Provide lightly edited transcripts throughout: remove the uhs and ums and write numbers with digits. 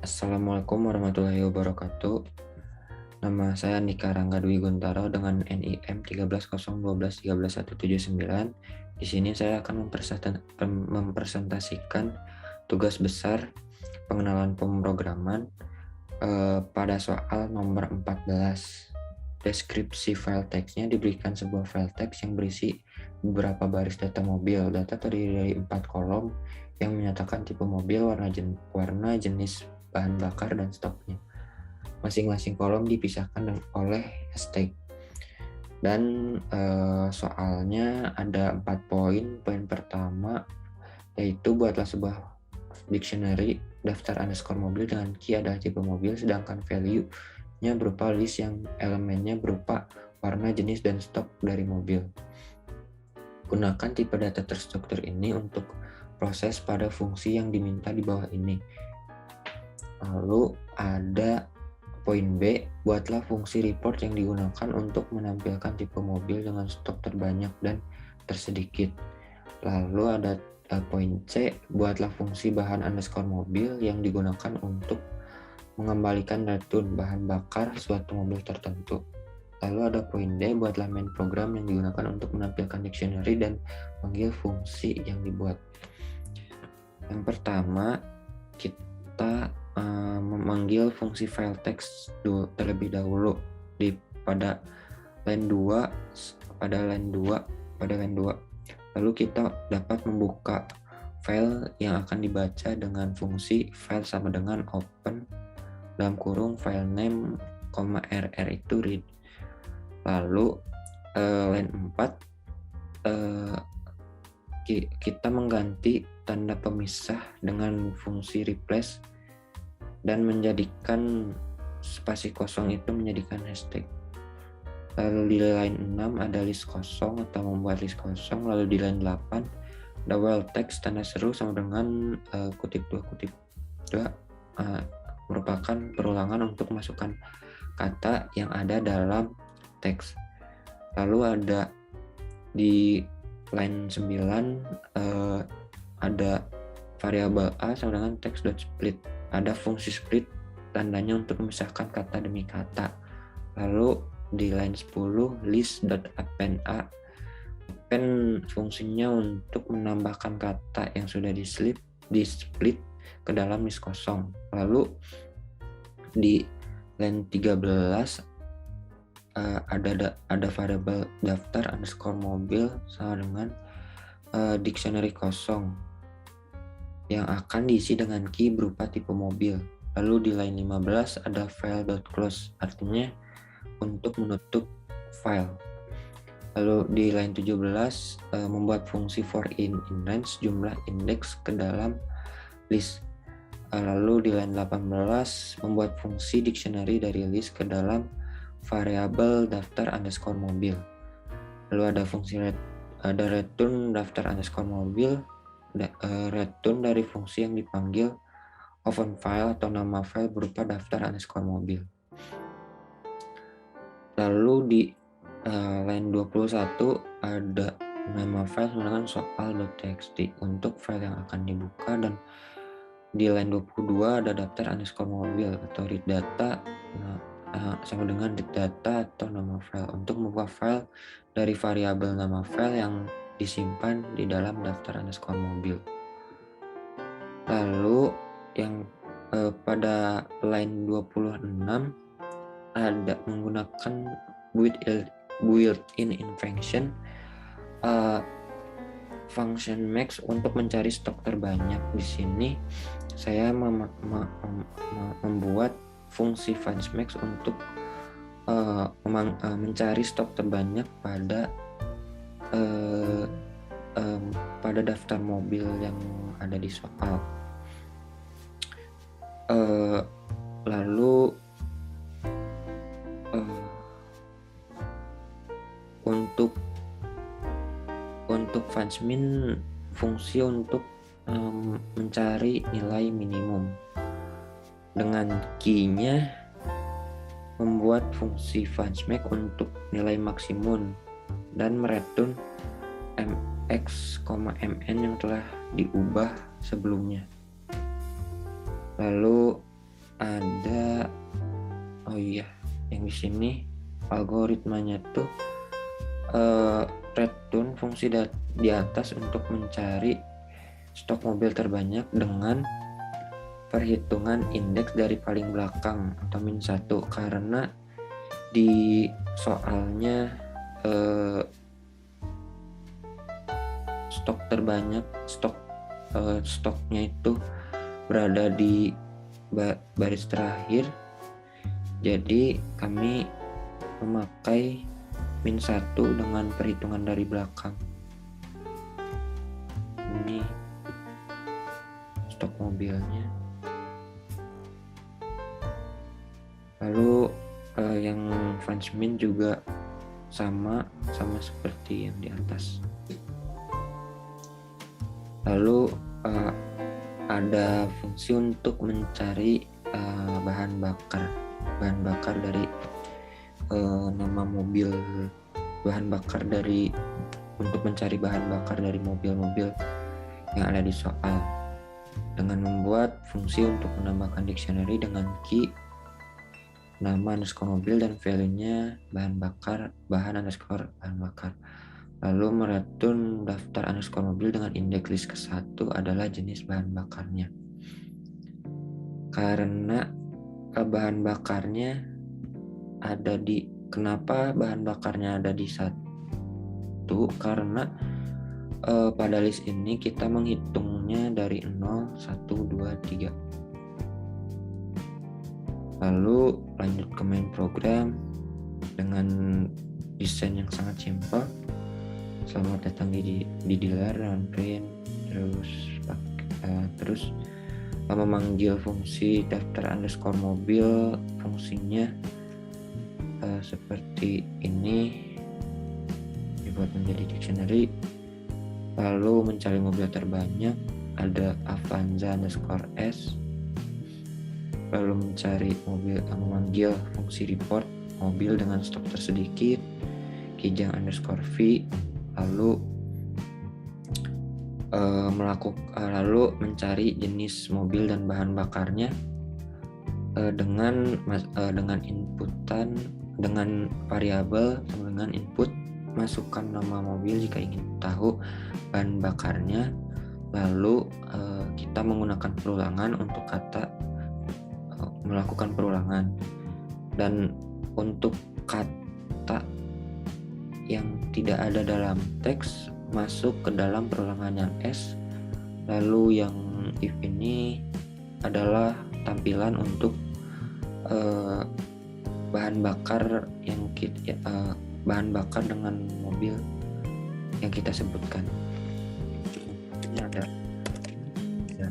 Assalamualaikum warahmatullahi wabarakatuh. Nama saya Nika Rangga Dwi Guntaro dengan NIM 13012179. Di sini saya akan mempresentasikan tugas besar pengenalan pemrograman pada soal nomor 14. Deskripsi file teksnya diberikan sebuah file teks yang berisi beberapa baris data mobil. Data terdiri dari 4 kolom yang menyatakan tipe mobil, warna, jenis bahan bakar, dan stoknya. Masing-masing kolom dipisahkan oleh hashtag. Dan soalnya ada 4 poin. Poin pertama yaitu buatlah sebuah dictionary daftar underscore mobil dengan key adalah tipe mobil, sedangkan value-nya berupa list yang elemennya berupa warna, jenis, dan stok dari mobil. Gunakan tipe data terstruktur ini untuk proses pada fungsi yang diminta di bawah ini. Lalu ada poin B, buatlah fungsi report yang digunakan untuk menampilkan tipe mobil dengan stok terbanyak dan tersedikit. Lalu ada poin C, buatlah fungsi bahan underscore mobil yang digunakan untuk mengembalikan return bahan bakar suatu mobil tertentu. Lalu ada poin D, buatlah main program yang digunakan untuk menampilkan dictionary dan panggil fungsi yang dibuat. Yang pertama, kita memanggil fungsi file text terlebih dahulu pada line 2. Lalu kita dapat membuka file yang akan dibaca dengan fungsi file sama dengan open dalam kurung file name, rr itu read. Lalu line 4 kita mengganti tanda pemisah dengan fungsi replace dan menjadikan spasi kosong itu menjadikan hashtag. Lalu di line 6 ada list kosong atau membuat list kosong. Lalu di line 8 ada well text tanda seru sama dengan kutip 2 merupakan perulangan untuk masukkan kata yang ada dalam teks. Lalu ada di line 9 ada variabel A sama dengan text.split. Ada fungsi split tandanya untuk memisahkan kata demi kata. Lalu di line 10 list.append A, append fungsinya untuk menambahkan kata yang sudah di split ke dalam list kosong. Lalu di line 13 ada variabel daftar underscore mobil sama dengan dictionary kosong yang akan diisi dengan key berupa tipe mobil. Lalu di line 15 ada file.close, artinya untuk menutup file. Lalu di line 17 membuat fungsi for in range jumlah indeks ke dalam list. Lalu di line 18 membuat fungsi dictionary dari list ke dalam variabel daftar underscore mobil. Lalu ada fungsi return daftar underscore mobil, return dari fungsi yang dipanggil open file atau nama file berupa daftar underscore mobil. Lalu di line 21 ada nama file dengan soal.txt untuk file yang akan dibuka, dan di line 22 ada daftar underscore mobil atau read data sama dengan read data atau nama file untuk membuka file dari variabel nama file yang disimpan di dalam daftar underscore mobil. Lalu yang pada line 26 ada menggunakan built-in function function max untuk mencari stok terbanyak. Di sini saya membuat fungsi function max untuk mencari stok terbanyak pada daftar mobil yang ada di soal. Lalu untuk function fungsi untuk mencari nilai minimum dengan key-nya membuat fungsi function untuk nilai maksimum dan mereturn mx, mn yang telah diubah sebelumnya. Lalu sini algoritmanya tuh return fungsi di atas untuk mencari stok mobil terbanyak dengan perhitungan indeks dari paling belakang atau -1, karena di soalnya stoknya itu berada di baris terakhir, jadi kami memakai -1 dengan perhitungan dari belakang. Ini stok mobilnya. Lalu yang Frenchman juga sama seperti yang di atas. Lalu ada fungsi untuk mencari bahan bakar dari nama mobil, untuk mencari bahan bakar dari mobil-mobil yang ada di soal, dengan membuat fungsi untuk menambahkan dictionary dengan key nama _mobil dan value-nya bahan bakar. Lalu mereturn daftar _mobil dengan indeks list ke-1 adalah jenis bahan bakarnya. Karena bahan bakarnya kenapa bahan bakarnya ada di 1? Karena pada list ini kita menghitungnya dari 0, 1, 2, 3. Lalu lanjut ke main program dengan desain yang sangat simpel. Selamat datang di dealer, print, terus memanggil fungsi daftar _mobil. Fungsinya seperti ini, dibuat menjadi dictionary. Lalu mencari mobil terbanyak, ada Avanza _S. Lalu mencari mobil, memanggil fungsi report mobil dengan stok tersedikit, Kijang _V. Lalu mencari jenis mobil dan bahan bakarnya dengan variabel dengan input masukkan nama mobil jika ingin tahu bahan bakarnya. Lalu kita menggunakan perulangan untuk melakukan perulangan, dan untuk kata yang tidak ada dalam teks masuk ke dalam perulangan yang S. Lalu yang if ini adalah tampilan untuk bahan bakar dengan mobil yang kita sebutkan. Ini ada ya.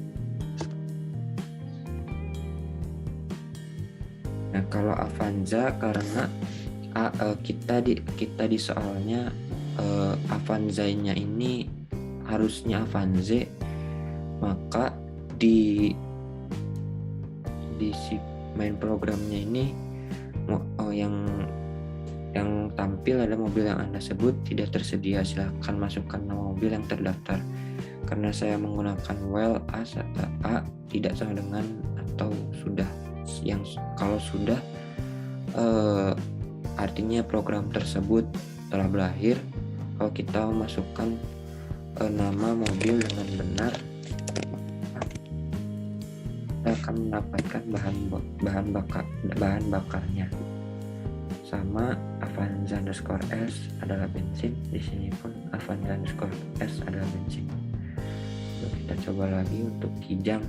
Nah, kalau Avanza, karena kita di soalnya Avanza-nya ini harusnya Avanze, maka di si main programnya ini yang tampil ada mobil yang Anda sebut tidak tersedia, silahkan masukkan nama mobil yang terdaftar. Karena saya menggunakan while A tidak sama dengan atau sudah, yang kalau sudah artinya program tersebut telah berakhir. Kalau kita memasukkan nama mobil dengan benar, kita akan mendapatkan bahan bakarnya. Sama Avanza _S adalah bensin, di sini pun Avanza _S adalah bensin. Lalu kita coba lagi untuk Kijang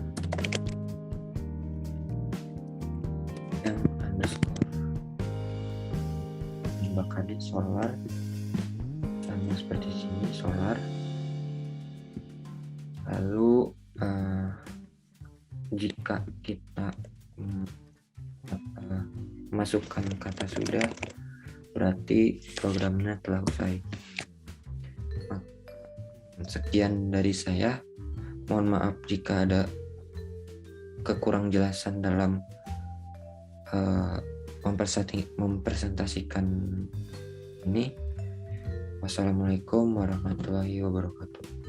yang _ bakarnya solar, sama seperti sini solar. Lalu jika kita masukkan kata sudah, berarti programnya telah usai. Sekian dari saya. Mohon maaf jika ada kekurang jelasan dalam mempresentasikan ini. Wassalamualaikum warahmatullahi wabarakatuh.